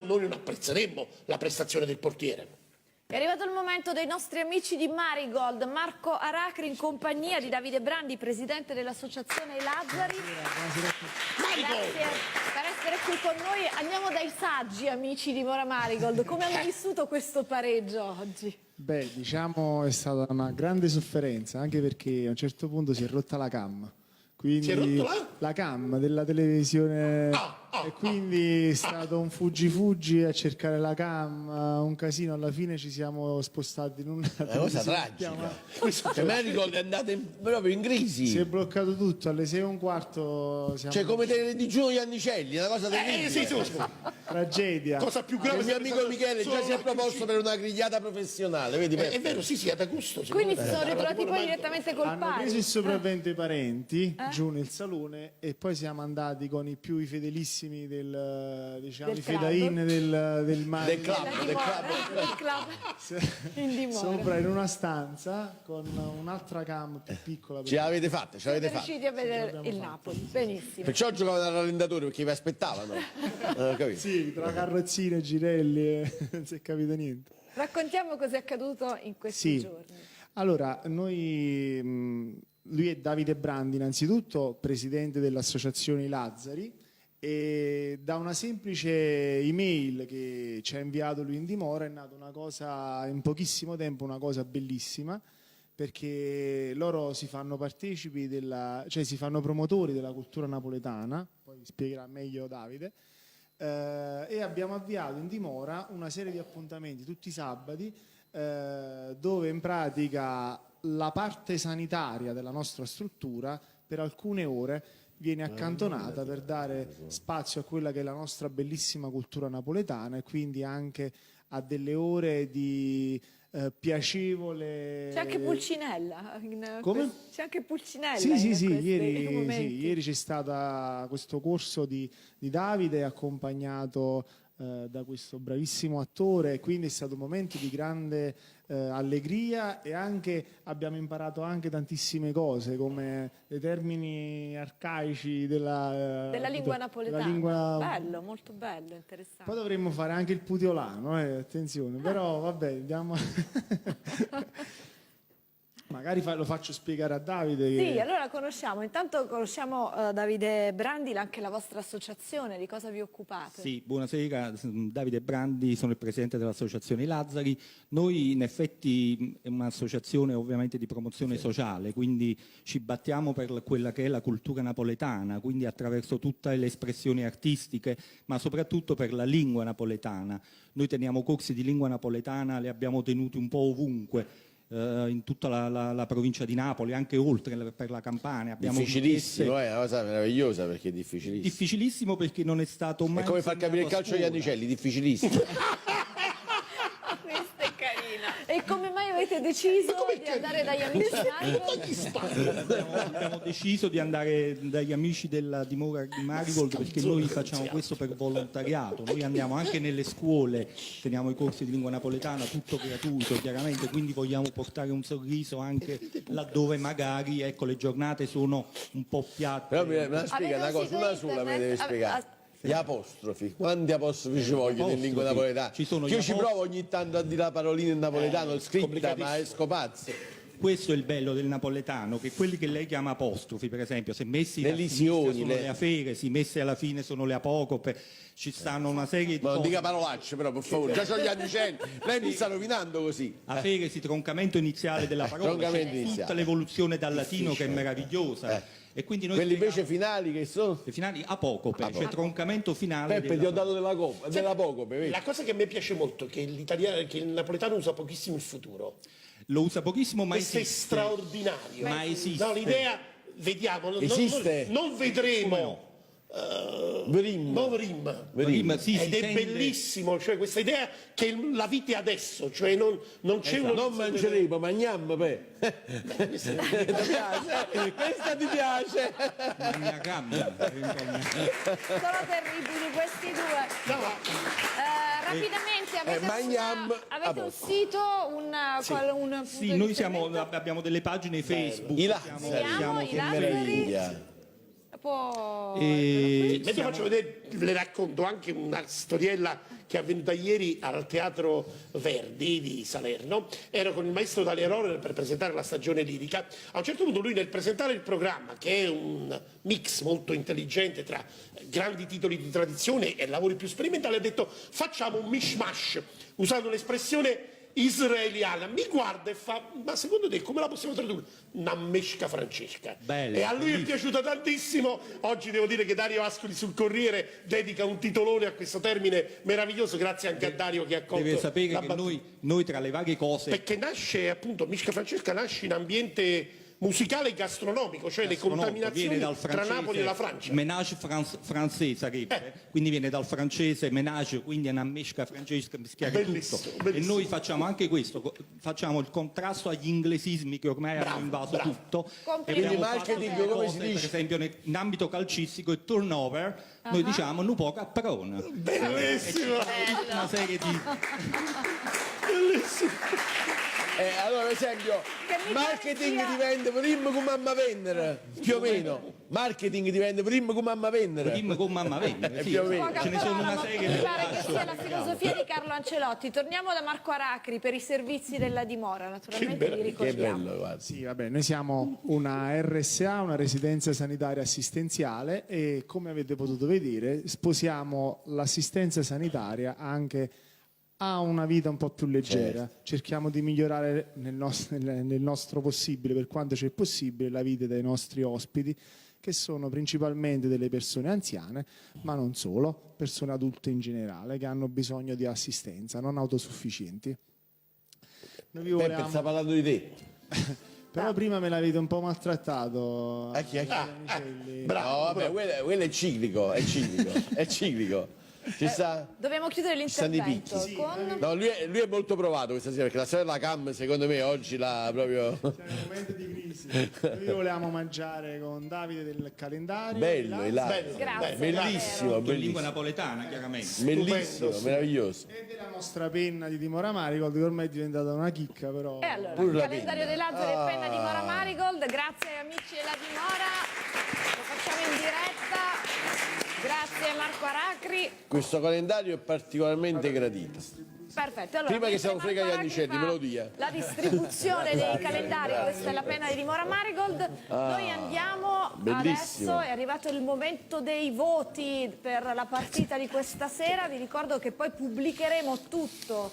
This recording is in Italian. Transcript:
noi non apprezzeremmo la prestazione del portiere. È arrivato il momento dei nostri amici di Marigold, Marco Aracri in compagnia di Davide Brandi, presidente dell'associazione Lazzari. Grazie per essere qui con noi. Andiamo dai saggi amici di Mora Marigold. Come hanno vissuto questo pareggio oggi? Beh, diciamo è stata una grande sofferenza, anche perché a un certo punto si è rotta la cam. Quindi Si è rotto la cam della televisione e quindi è stato un fuggi a cercare la cam, un casino. Alla fine ci siamo spostati in una cosa tragica. Marigold è andata proprio in crisi. Si è bloccato tutto alle 6:15. Cioè come di Giulio Iannicelli, una cosa terribile. Sì. Tragedia. Cosa più grave. Il mio amico Michele già si è proposto per una grigliata professionale, vedi? È vero, sì, ad agosto. Quindi si sono ritrovati poi direttamente col Hanno pari. preso il sopravvento i parenti giù nel salone e poi siamo andati con i fedelissimi del fedain del mare. Del club. In dimora. Sopra in una stanza con un'altra cam più piccola. Ce l'avete fatta, Siete riusciti a vedere il Napoli, benissimo. Perciò giocavano al rallentatore perché vi aspettavano. Capito? Sì, tra carrozzine, girelli, non si è capito niente. Raccontiamo cosa è accaduto in questi giorni. Allora, lui è Davide Brandi, innanzitutto presidente dell'associazione Lazzari, e da una semplice email che ci ha inviato lui in dimora è nata una cosa, in pochissimo tempo, una cosa bellissima, perché loro si fanno partecipi cioè si fanno promotori della cultura napoletana, poi spiegherà meglio Davide, e abbiamo avviato in dimora una serie di appuntamenti tutti i sabati, dove in pratica la parte sanitaria della nostra struttura per alcune ore viene accantonata per dare spazio a quella che è la nostra bellissima cultura napoletana e quindi anche a delle ore di piacevole... C'è anche Pulcinella. Come? C'è anche Pulcinella. Sì, ieri c'è stato questo corso di Davide accompagnato da questo bravissimo attore, quindi è stato un momento di grande allegria e anche abbiamo imparato anche tantissime cose come i termini arcaici della lingua napoletana. Bello, molto bello, interessante. Poi dovremmo fare anche il puteolano, attenzione, però vabbè, andiamo... Magari lo faccio spiegare a Davide. Sì, allora intanto conosciamo Davide Brandi, anche la vostra associazione, di cosa vi occupate? Sì, buonasera, Davide Brandi, sono il presidente dell'associazione Lazzari. Noi in effetti è un'associazione ovviamente di promozione sociale, quindi ci battiamo per quella che è la cultura napoletana, quindi attraverso tutte le espressioni artistiche, ma soprattutto per la lingua napoletana. Noi teniamo corsi di lingua napoletana, li abbiamo tenuti un po' ovunque. In tutta la provincia di Napoli, anche oltre per la Campania. Abbiamo difficilissimo, è una cosa meravigliosa perché è difficilissimo. Difficilissimo perché non è stato mai... È come far capire il calcio agli Iannicelli, difficilissimo. Questa è carina. E come mai avete deciso di andare dagli amici Abbiamo deciso di andare dagli amici della dimora di Marigold perché noi facciamo questo per volontariato. Noi andiamo anche nelle scuole, teniamo i corsi di lingua napoletana, tutto gratuito chiaramente, quindi vogliamo portare un sorriso anche laddove magari le giornate sono un po' piatte. Però me la spiega una cosa, una sola me deve spiegare. Gli apostrofi, quanti apostrofi ci vogliono in lingua napoletana? Io ci provo ogni tanto a dire la parolina in napoletano scritta, ma esco pazzo. Questo è il bello del napoletano, che quelli che lei chiama apostrofi, per esempio, se messi da sinistra sono le aferesi, messe alla fine sono le apocope, ci stanno una serie di ma non dica parolacce però, per favore, già c'ho gli anni, lei mi sta rovinando così. Aferesi, troncamento iniziale della parola, tutta l'evoluzione dal latino che è meravigliosa. E quindi noi quelli invece finali che sono? Le finali apocope, cioè troncamento finale. Peppe, ti ho dato dell'apocope, vedi? La cosa che a me piace molto è che il napoletano usa pochissimo il futuro. Lo usa pochissimo, ma questo esiste. È straordinario. Ma esiste. No, l'idea, vediamo, esiste. Non vedremo. Verim, sì, ed è bellissimo, cioè questa idea che la vita è adesso, cioè non c'è non mangeremo, mangiamo questa ti piace? Sono terribili questi due. No. Rapidamente avete un sito, sì, noi abbiamo delle pagine Facebook. I Lazzari. Mentre faccio vedere, le racconto anche una storiella che è avvenuta ieri al Teatro Verdi di Salerno. Ero con il maestro D'Aleoro per presentare la stagione lirica. A un certo punto lui, nel presentare il programma, che è un mix molto intelligente tra grandi titoli di tradizione e lavori più sperimentali, ha detto facciamo un mishmash, usando l'espressione israeliana. Mi guarda e fa: ma secondo te come la possiamo tradurre? Nammesca Francesca. Bella, E a lui è piaciuta tantissimo. Oggi devo dire che Dario Ascoli sul Corriere dedica un titolone a questo termine meraviglioso, grazie anche a Dario che ha accolto. Deve sapere la che battuta. noi tra le varie cose... Perché nasce appunto, Misca Francesca nasce in ambiente musicale e gastronomico, cioè le contaminazioni viene dal tra Napoli e la Francia. Menage francese sarebbe, quindi viene dal francese menage, quindi è una mesca francesca, mischiare Bellissimo, tutto. bellissimo. E noi facciamo anche questo, facciamo il contrasto agli inglesismi che ormai hanno invaso tutto. Complimenti. E abbiamo Quindi fatto marketing, delle come cose, si dice? per esempio in ambito calcistico il turnover, noi diciamo un po' capron. Bellissimo! Una serie di... Bellissimo! Allora, per esempio, Che mi marketing pare sia- diventa prima con mamma vendere, più o meno. Marketing diventa prima con mamma vendere. Prima con mamma Venere, sì. Più o meno. Ce ne sono una serie Mi di... pare che sia la filosofia di Carlo Ancelotti. Torniamo da Marco Aracri per i servizi della dimora, naturalmente li Che ricordiamo. bello, guarda. Sì, vabbè, noi siamo una RSA, una residenza sanitaria assistenziale, e come avete potuto vedere sposiamo l'assistenza sanitaria anche a una vita un po' più leggera. Cerchiamo di migliorare nel nostro possibile, per quanto c'è possibile, la vita dei nostri ospiti, che sono principalmente delle persone anziane, ma non solo, persone adulte in generale, che hanno bisogno di assistenza, non autosufficienti. Noi vi Peppe, volevamo- sta parlando di te. Però prima me l'avete un po' maltrattato. A chi? Amicelli. Bravo! No, vabbè, quello è ciclico, è ciclico, è ciclico. Ci sta? Dobbiamo chiudere stanno i l'intervento picchi. con... No, lui è molto provato questa sera, perché la storia della Cam secondo me oggi l'ha proprio... Siamo in un momento di crisi. Noi volevamo mangiare con Davide del calendario. Bello, Bello, Grazie. bellissimo, in lingua bellissimo, napoletana, chiaramente. bellissimo, Stupendo, meraviglioso. E della nostra penna di Dimora Marigold, che ormai è diventata una chicca, però. E allora, Pure il la calendario penna. dei Lazzari e penna di Mora Marigold, grazie ai amici della Dimora, lo facciamo in diretta, grazie a Marco Aracri. Questo calendario è particolarmente gradito. Perfetto, allora, Prima che mentre siamo Marco fregati gli Aracri annicelli, fa me lo dia. la distribuzione dei calendari, questa è la penna di Dimora Marigold, noi andiamo bellissimo. adesso, è arrivato il momento dei voti per la partita di questa sera, vi ricordo che poi pubblicheremo tutto